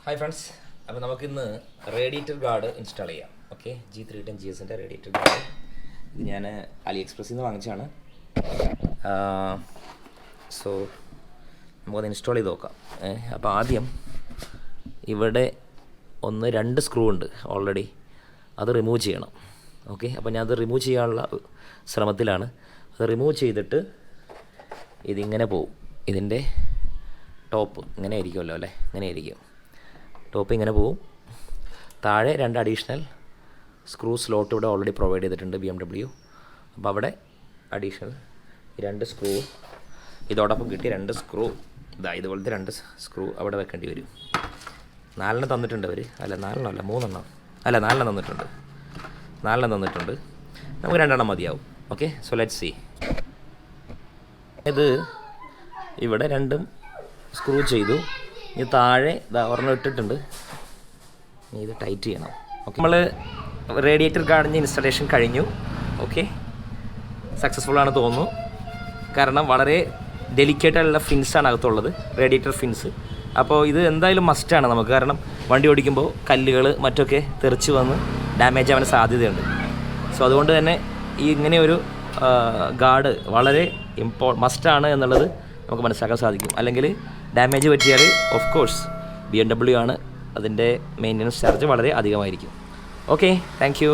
Hi friends, അപ്പോൾ നമുക്കിന്ന് radiator guard install ചെയ്യാം. Okay, G310GS radiator guard. ഇത് ഞാൻ അലിഎക്സ്പ്രസ്സിൽ നിന്ന് വാങ്ങിച്ചതാണ്. സോ നമുക്കത് ഇൻസ്റ്റാൾ ചെയ്ത് നോക്കാം. അപ്പോൾ ആദ്യം ഇവിടെ 2 സ്ക്രൂ ഉണ്ട് ഓൾറെഡി, അത് റിമൂവ് ചെയ്യണം. ഓക്കെ, അപ്പോൾ ഞാനത് റിമൂവ് ചെയ്യാനുള്ള ശ്രമത്തിലാണ്. അത് റിമൂവ് ചെയ്തിട്ട് ഇതിങ്ങനെ പോവും. ഇതിൻ്റെ ടോപ്പ് ഇങ്ങനെ ആയിരിക്കുമല്ലോ അല്ലേ, ഇങ്ങനെ ആയിരിക്കും. ടോപ്പ് ഇങ്ങനെ പോവും. താഴെ 2 അഡീഷണൽ സ്ക്രൂ സ്ലോട്ട് ഇവിടെ ഓൾറെഡി പ്രൊവൈഡ് ചെയ്തിട്ടുണ്ട് BMW. അപ്പോൾ അവിടെ അഡീഷണൽ 2 സ്ക്രൂ ഇതോടൊപ്പം കിട്ടി. 2 സ്ക്രൂ ഇതുപോലത്തെ 2 സ്ക്രൂ അവിടെ വെക്കേണ്ടി വരും. 4 തന്നിട്ടുണ്ട് അവർ. അല്ല 4 അല്ല 3 അല്ല 4 തന്നിട്ടുണ്ട്. 4 തന്നിട്ടുണ്ട്. നമുക്ക് 2 മതിയാവും. Okay, so let's see. ഇത് ഇവിടെ 2 സ്ക്രൂ ചെയ്തു. ഇത് താഴെ ഒരെണ്ണം ഇട്ടിട്ടുണ്ട്. ഇത് ടൈറ്റ് ചെയ്യണം. ഓക്കെ, നമ്മൾ റേഡിയേറ്റർ ഗാർഡിൻ്റെ ഇൻസ്റ്റാളേഷൻ കഴിഞ്ഞു. ഓക്കെ, സക്സസ്ഫുൾ ആണെന്ന് തോന്നുന്നു. കാരണം വളരെ ഡെലിക്കേറ്റായിട്ടുള്ള ഫിൻസാണ് അകത്തുള്ളത്, റേഡിയേറ്റർ ഫിൻസ്. അപ്പോൾ ഇത് എന്തായാലും മസ്റ്റാണ് നമുക്ക്. കാരണം വണ്ടി ഓടിക്കുമ്പോൾ കല്ലുകൾ മറ്റൊക്കെ തെറിച്ച് വന്ന് ഡാമേജ് ആവാൻ സാധ്യതയുണ്ട്. സോ അതുകൊണ്ട് തന്നെ ഈ ഇങ്ങനെയൊരു ഗാർഡ് വളരെ മസ്റ്റാണ് എന്നുള്ളത് നമുക്ക് മനസ്സിലാക്കാൻ സാധിക്കും. അല്ലെങ്കിൽ ഡാമേജ് പറ്റിയാൽ ഓഫ് കോഴ്സ് BMW ആണ്, അതിൻ്റെ മെയിൻ്റനൻസ് ചാർജ് വളരെ അധികമായിരിക്കും. Okay, thank you.